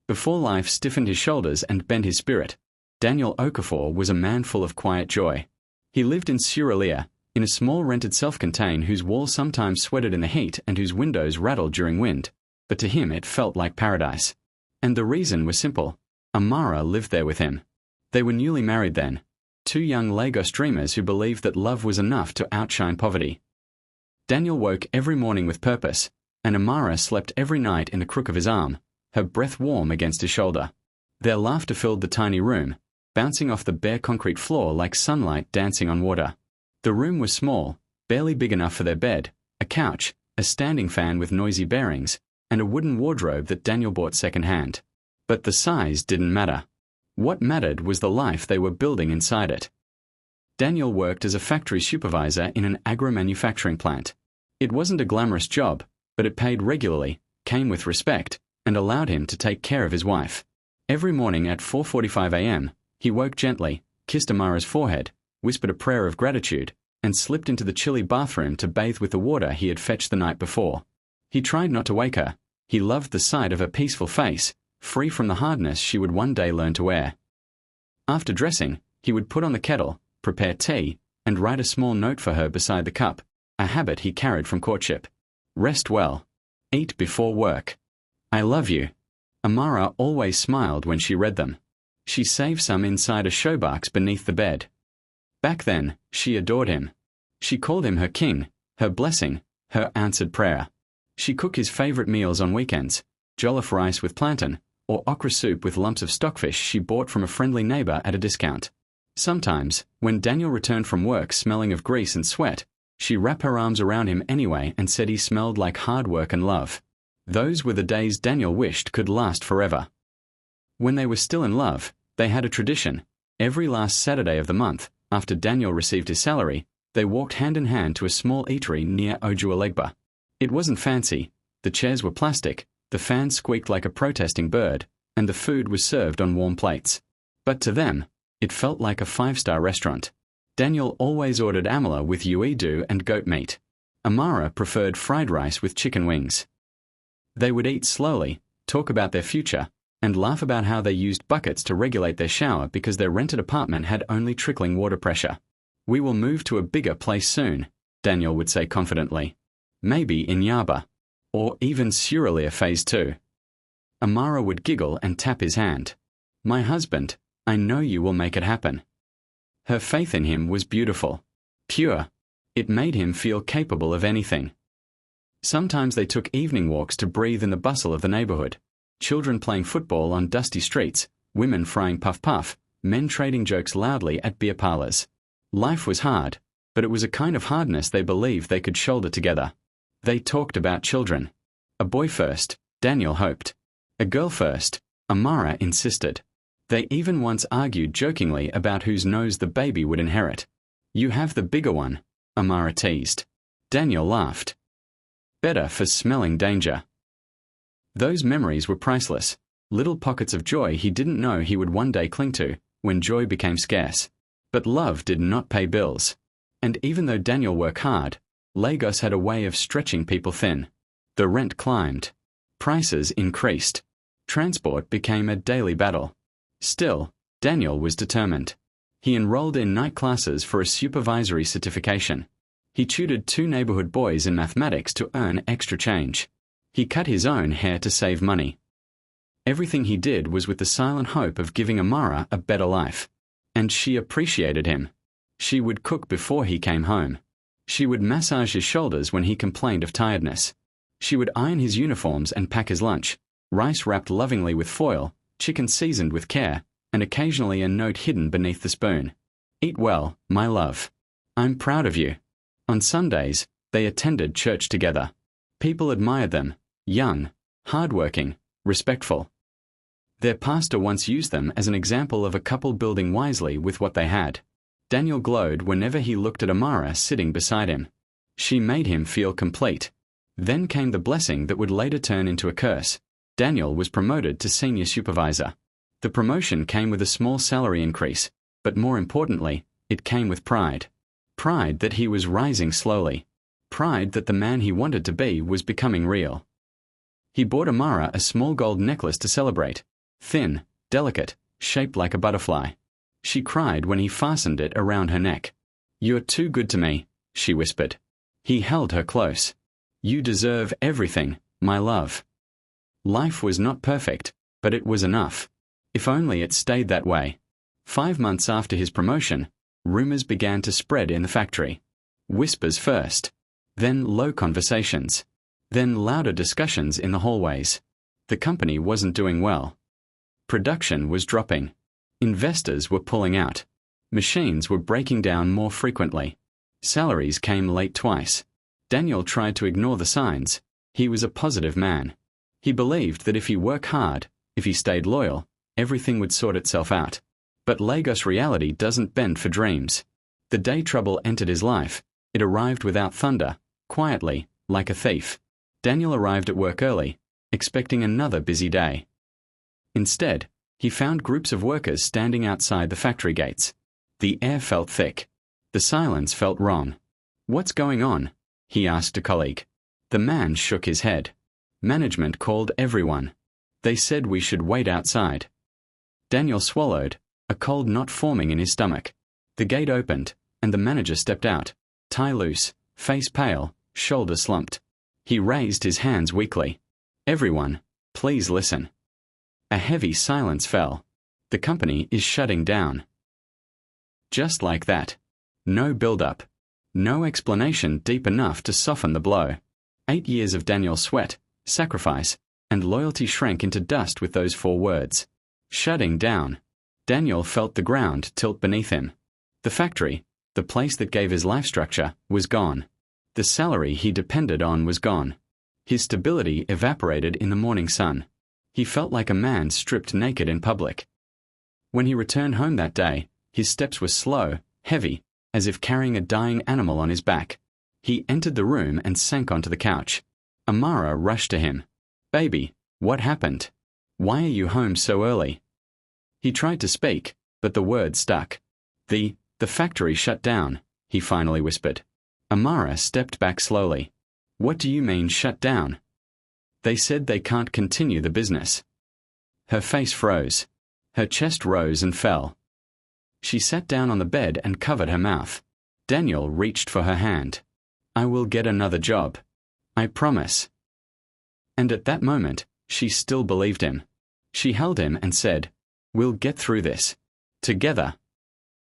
Before life stiffened his shoulders and bent his spirit, Daniel Okafor was a man full of quiet joy. He lived in Surulere, in a small rented self-contained whose walls sometimes sweated in the heat and whose windows rattled during wind, but to him it felt like paradise. And the reason was simple. Amara lived there with him. They were newly married then, two young Lagos dreamers who believed that love was enough to outshine poverty. Daniel woke every morning with purpose, and Amara slept every night in the crook of his arm, her breath warm against his shoulder. Their laughter filled the tiny room, bouncing off the bare concrete floor like sunlight dancing on water. The room was small, barely big enough for their bed, a couch, a standing fan with noisy bearings, and a wooden wardrobe that Daniel bought second-hand. But the size didn't matter. What mattered was the life they were building inside it. Daniel worked as a factory supervisor in an agro-manufacturing plant. It wasn't a glamorous job, but it paid regularly, came with respect, and allowed him to take care of his wife. Every morning at 4:45 a.m., he woke gently, kissed Amara's forehead, whispered a prayer of gratitude, and slipped into the chilly bathroom to bathe with the water he had fetched the night before. He tried not to wake her. He loved the sight of her peaceful face, free from the hardness she would one day learn to wear. After dressing, he would put on the kettle, prepare tea, and write a small note for her beside the cup, a habit he carried from courtship. Rest well. Eat before work. I love you. Amara always smiled when she read them. She saved some inside a showbox beneath the bed. Back then, she adored him. She called him her king, her blessing, her answered prayer. She cooked his favorite meals on weekends, jollof rice with plantain, or okra soup with lumps of stockfish she bought from a friendly neighbor at a discount. Sometimes, when Daniel returned from work smelling of grease and sweat, she wrapped her arms around him anyway and said he smelled like hard work and love. Those were the days Daniel wished could last forever. When they were still in love, they had a tradition. Every last Saturday of the month, after Daniel received his salary, they walked hand in hand to a small eatery near Ojuelegba. It wasn't fancy. The chairs were plastic, the fan squeaked like a protesting bird, and the food was served on warm plates. But to them, it felt like a five-star restaurant. Daniel always ordered amala with uedu and goat meat. Amara preferred fried rice with chicken wings. They would eat slowly, talk about their future, and laugh about how they used buckets to regulate their shower because their rented apartment had only trickling water pressure. We will move to a bigger place soon, Daniel would say confidently. Maybe in Yaba. Or even Surulere Phase 2. Amara would giggle and tap his hand. My husband, I know you will make it happen. Her faith in him was beautiful. Pure. It made him feel capable of anything. Sometimes they took evening walks to breathe in the bustle of the neighborhood. Children playing football on dusty streets, women frying puff-puff, men trading jokes loudly at beer parlors. Life was hard, but it was a kind of hardness they believed they could shoulder together. They talked about children. A boy first, Daniel hoped. A girl first, Amara insisted. They even once argued jokingly about whose nose the baby would inherit. You have the bigger one, Amara teased. Daniel laughed. Better for smelling danger. Those memories were priceless, little pockets of joy he didn't know he would one day cling to, when joy became scarce. But love did not pay bills. And even though Daniel worked hard, Lagos had a way of stretching people thin. The rent climbed. Prices increased. Transport became a daily battle. Still, Daniel was determined. He enrolled in night classes for a supervisory certification. He tutored 2 neighborhood boys in mathematics to earn extra change. He cut his own hair to save money. Everything he did was with the silent hope of giving Amara a better life. And she appreciated him. She would cook before he came home. She would massage his shoulders when he complained of tiredness. She would iron his uniforms and pack his lunch, rice wrapped lovingly with foil, chicken seasoned with care, and occasionally a note hidden beneath the spoon. Eat well, my love. I'm proud of you. On Sundays, they attended church together. People admired them, young, hardworking, respectful. Their pastor once used them as an example of a couple building wisely with what they had. Daniel glowed whenever he looked at Amara sitting beside him. She made him feel complete. Then came the blessing that would later turn into a curse. Daniel was promoted to senior supervisor. The promotion came with a small salary increase, but more importantly, it came with pride. Pride that he was rising slowly. Pride that the man he wanted to be was becoming real. He bought Amara a small gold necklace to celebrate, thin, delicate, shaped like a butterfly. She cried when he fastened it around her neck. "You're too good to me," she whispered. He held her close. "You deserve everything, my love." Life was not perfect, but it was enough. If only it stayed that way. 5 months after his promotion, rumors began to spread in the factory. Whispers first, then low conversations, then louder discussions in the hallways. The company wasn't doing well. Production was dropping. Investors were pulling out. Machines were breaking down more frequently. Salaries came late twice. Daniel tried to ignore the signs. He was a positive man. He believed that if he worked hard, if he stayed loyal, everything would sort itself out. But Lagos reality doesn't bend for dreams. The day trouble entered his life, it arrived without thunder, quietly, like a thief. Daniel arrived at work early, expecting another busy day. Instead, he found groups of workers standing outside the factory gates. The air felt thick. The silence felt wrong. "What's going on?" he asked a colleague. The man shook his head. "Management called everyone. They said we should wait outside." Daniel swallowed, a cold knot forming in his stomach. The gate opened, and the manager stepped out, tie loose, face pale, shoulders slumped. He raised his hands weakly. "Everyone, please listen." A heavy silence fell. "The company is shutting down." Just like that. No build-up. No explanation deep enough to soften the blow. 8 years of Daniel's sweat, sacrifice, and loyalty shrank into dust with those 4 words. Shutting down. Daniel felt the ground tilt beneath him. The factory, the place that gave his life structure, was gone. The salary he depended on was gone. His stability evaporated in the morning sun. He felt like a man stripped naked in public. When he returned home that day, his steps were slow, heavy, as if carrying a dying animal on his back. He entered the room and sank onto the couch. Amara rushed to him. "Baby, what happened? Why are you home so early?" He tried to speak, but the words stuck. The factory shut down," he finally whispered. Amara stepped back slowly. "What do you mean shut down?" "They said they can't continue the business." Her face froze. Her chest rose and fell. She sat down on the bed and covered her mouth. Daniel reached for her hand. "I will get another job. I promise." And at that moment, she still believed him. She held him and said, "We'll get through this. Together."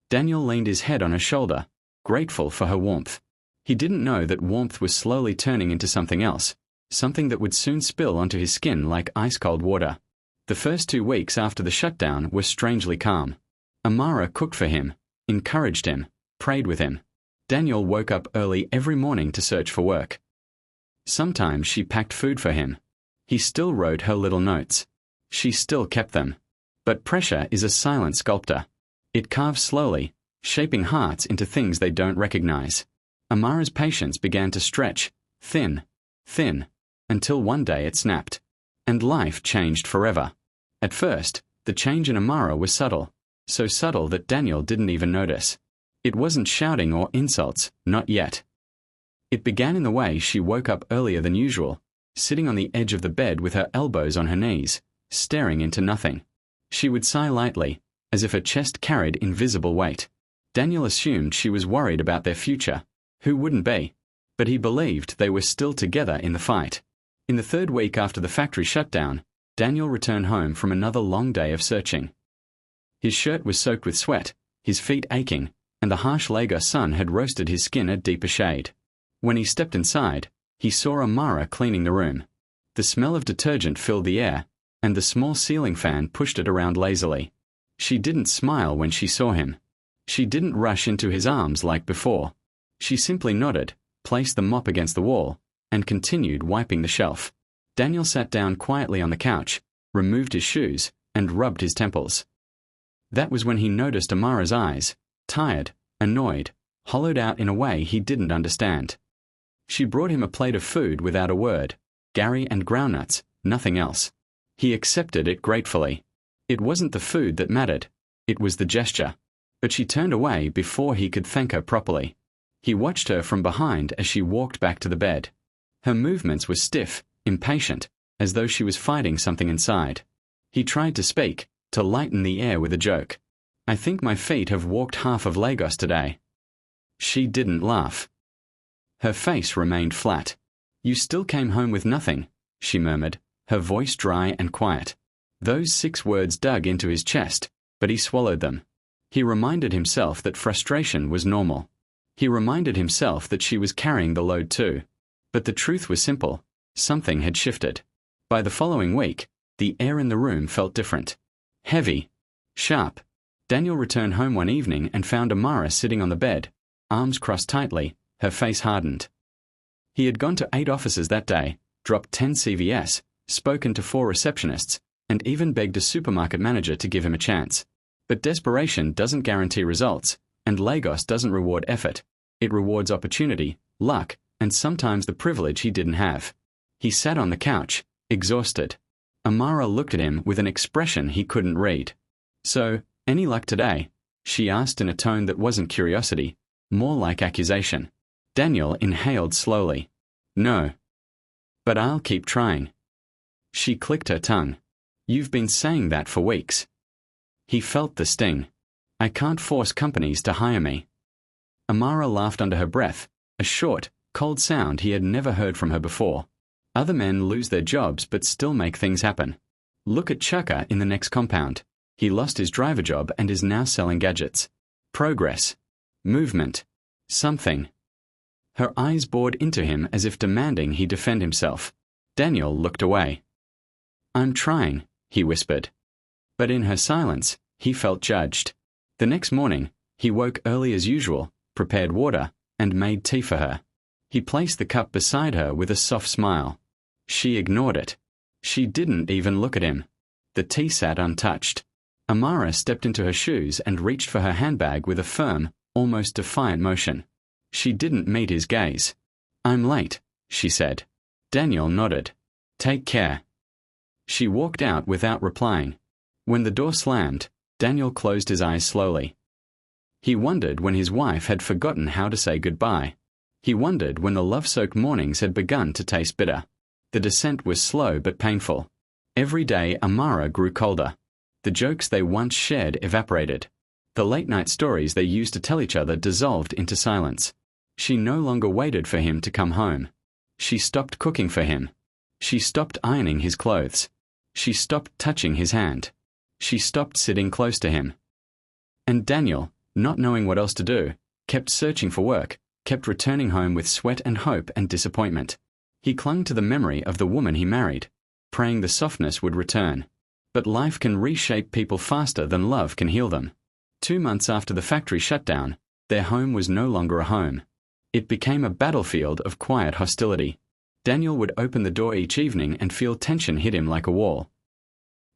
Daniel leaned his head on her shoulder, grateful for her warmth. He didn't know that warmth was slowly turning into something else, something that would soon spill onto his skin like ice-cold water. The first 2 weeks after the shutdown were strangely calm. Amara cooked for him, encouraged him, prayed with him. Daniel woke up early every morning to search for work. Sometimes she packed food for him. He still wrote her little notes. She still kept them. But pressure is a silent sculptor. It carves slowly, shaping hearts into things they don't recognize. Amara's patience began to stretch, thin, until one day it snapped. And life changed forever. At first, the change in Amara was subtle, so subtle that Daniel didn't even notice. It wasn't shouting or insults, not yet. It began in the way she woke up earlier than usual, sitting on the edge of the bed with her elbows on her knees, staring into nothing. She would sigh lightly, as if her chest carried invisible weight. Daniel assumed she was worried about their future. Who wouldn't be? But he believed they were still together in the fight. In the 3rd week after the factory shut down, Daniel returned home from another long day of searching. His shirt was soaked with sweat, his feet aching, and the harsh Lagos sun had roasted his skin a deeper shade. When he stepped inside, he saw Amara cleaning the room. The smell of detergent filled the air, and the small ceiling fan pushed it around lazily. She didn't smile when she saw him. She didn't rush into his arms like before. She simply nodded, placed the mop against the wall, and continued wiping the shelf. Daniel sat down quietly on the couch, removed his shoes, and rubbed his temples. That was when he noticed Amara's eyes, tired, annoyed, hollowed out in a way he didn't understand. She brought him a plate of food without a word, Gary and groundnuts, nothing else. He accepted it gratefully. It wasn't the food that mattered, it was the gesture. But she turned away before he could thank her properly. He watched her from behind as she walked back to the bed. Her movements were stiff, impatient, as though she was fighting something inside. He tried to speak, to lighten the air with a joke. "I think my feet have walked half of Lagos today." She didn't laugh. Her face remained flat. "You still came home with nothing," she murmured, her voice dry and quiet. Those 6 words dug into his chest, but he swallowed them. He reminded himself that frustration was normal. He reminded himself that she was carrying the load too. But the truth was simple. Something had shifted. By the following week, the air in the room felt different. Heavy. Sharp. Daniel returned home one evening and found Amara sitting on the bed, arms crossed tightly, her face hardened. He had gone to 8 offices that day, dropped 10 CVS, spoken to 4 receptionists, and even begged a supermarket manager to give him a chance. But desperation doesn't guarantee results, and Lagos doesn't reward effort. It rewards opportunity, luck, and sometimes the privilege he didn't have. He sat on the couch, exhausted. Amara looked at him with an expression he couldn't read. "So, any luck today?" she asked in a tone that wasn't curiosity, more like accusation. Daniel inhaled slowly. "No. But I'll keep trying." She clicked her tongue. "You've been saying that for weeks." He felt the sting. "I can't force companies to hire me." Amara laughed under her breath, a short, cold sound he had never heard from her before. Other men lose their jobs but still make things happen. Look at Chaka in the next compound. He lost his driver job and is now selling gadgets. Progress. Movement. Something. Her eyes bored into him as if demanding he defend himself. Daniel looked away. "I'm trying," he whispered. But in her silence, he felt judged. The next morning, he woke early as usual, prepared water, and made tea for her. He placed the cup beside her with a soft smile. She ignored it. She didn't even look at him. The tea sat untouched. Amara stepped into her shoes and reached for her handbag with a firm, almost defiant motion. She didn't meet his gaze. "I'm late," she said. Daniel nodded. "Take care." She walked out without replying. When the door slammed, Daniel closed his eyes slowly. He wondered when his wife had forgotten how to say goodbye. He wondered when the love-soaked mornings had begun to taste bitter. The descent was slow but painful. Every day Amara grew colder. The jokes they once shared evaporated. The late-night stories they used to tell each other dissolved into silence. She no longer waited for him to come home. She stopped cooking for him. She stopped ironing his clothes. She stopped touching his hand. She stopped sitting close to him. And Daniel, not knowing what else to do, kept searching for work, kept returning home with sweat and hope and disappointment. He clung to the memory of the woman he married, praying the softness would return. But life can reshape people faster than love can heal them. 2 months after the factory shut down, their home was no longer a home. It became a battlefield of quiet hostility. Daniel would open the door each evening and feel tension hit him like a wall.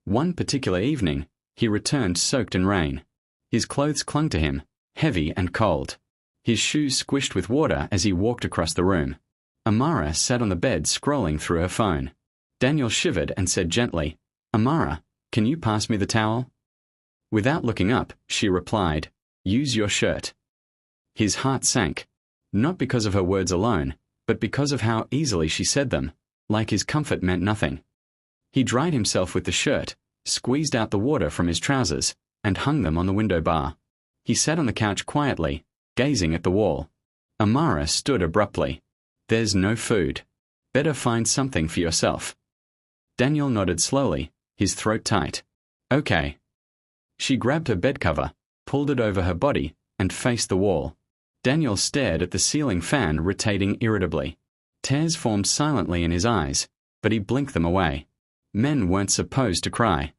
One particular evening, he returned soaked in rain. His clothes clung to him, heavy and cold. His shoes squished with water as he walked across the room. Amara sat on the bed scrolling through her phone. Daniel shivered and said gently, "Amara, can you pass me the towel?" Without looking up, she replied, "Use your shirt." His heart sank, not because of her words alone, but because of how easily she said them, like his comfort meant nothing. He dried himself with the shirt, squeezed out the water from his trousers, and hung them on the window bar. He sat on the couch quietly, gazing at the wall. Amara stood abruptly. "There's no food. Better find something for yourself." Daniel nodded slowly, his throat tight. "Okay." She grabbed her bed cover, pulled it over her body, and faced the wall. Daniel stared at the ceiling fan rotating irritably. Tears formed silently in his eyes, but he blinked them away. Men weren't supposed to cry.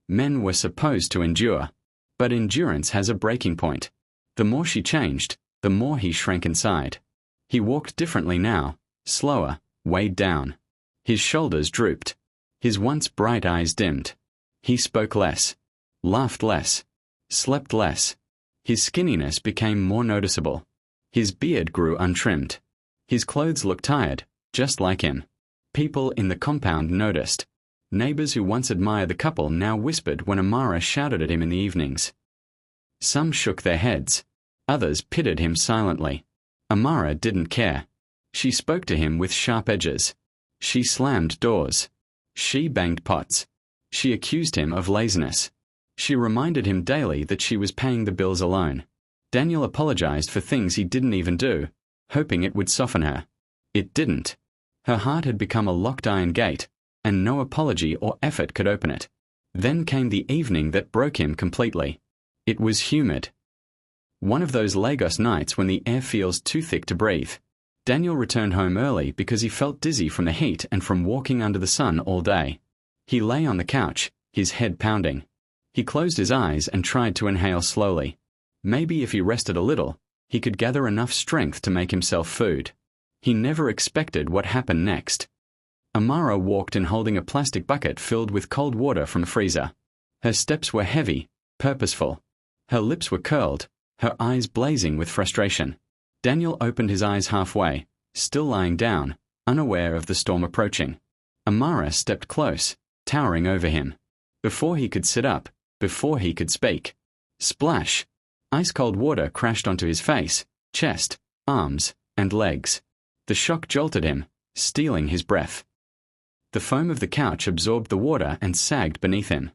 Men were supposed to endure. But endurance has a breaking point. The more she changed, the more he shrank inside. He walked differently now, slower, weighed down. His shoulders drooped. His once bright eyes dimmed. He spoke less, laughed less, slept less. His skinniness became more noticeable. His beard grew untrimmed. His clothes looked tired, just like him. People in the compound noticed. Neighbors who once admired the couple now whispered when Amara shouted at him in the evenings. Some shook their heads. Others pitied him silently. Amara didn't care. She spoke to him with sharp edges. She slammed doors. She banged pots. She accused him of laziness. She reminded him daily that she was paying the bills alone. Daniel apologized for things he didn't even do, hoping it would soften her. It didn't. Her heart had become a locked iron gate, and no apology or effort could open it. Then came the evening that broke him completely. It was humid. One of those Lagos nights when the air feels too thick to breathe. Daniel returned home early because he felt dizzy from the heat and from walking under the sun all day. He lay on the couch, his head pounding. He closed his eyes and tried to inhale slowly. Maybe if he rested a little, he could gather enough strength to make himself food. He never expected what happened next. Amara walked in holding a plastic bucket filled with cold water from the freezer. Her steps were heavy, purposeful. Her lips were curled, her eyes blazing with frustration. Daniel opened his eyes halfway, still lying down, unaware of the storm approaching. Amara stepped close, towering over him. Before he could sit up, before he could speak. Splash! Ice-cold water crashed onto his face, chest, arms, and legs. The shock jolted him, stealing his breath. The foam of the couch absorbed the water and sagged beneath him.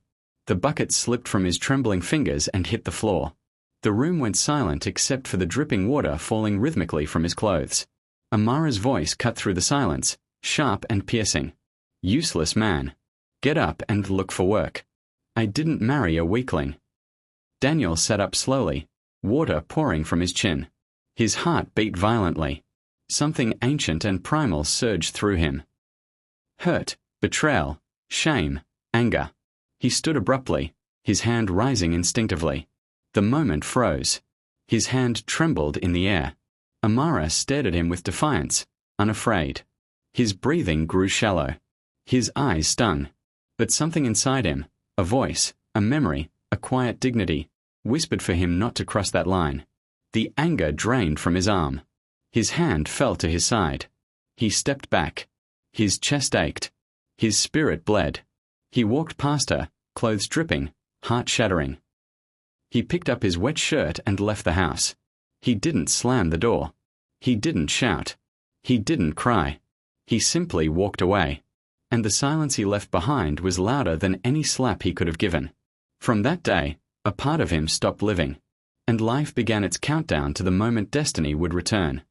The bucket slipped from his trembling fingers and hit the floor. The room went silent except for the dripping water falling rhythmically from his clothes. Amara's voice cut through the silence, sharp and piercing. Useless man. Get up and look for work. I didn't marry a weakling. Daniel sat up slowly, water pouring from his chin. His heart beat violently. Something ancient and primal surged through him. Hurt, betrayal, shame, anger. He stood abruptly, his hand rising instinctively. The moment froze. His hand trembled in the air. Amara stared at him with defiance, unafraid. His breathing grew shallow. His eyes stung. But something inside him, a voice, a memory, a quiet dignity, whispered for him not to cross that line. The anger drained from his arm. His hand fell to his side. He stepped back. His chest ached. His spirit bled. He walked past her, clothes dripping, heart shattering. He picked up his wet shirt and left the house. He didn't slam the door. He didn't shout. He didn't cry. He simply walked away. And the silence he left behind was louder than any slap he could have given. From that day, a part of him stopped living, and life began its countdown to the moment destiny would return.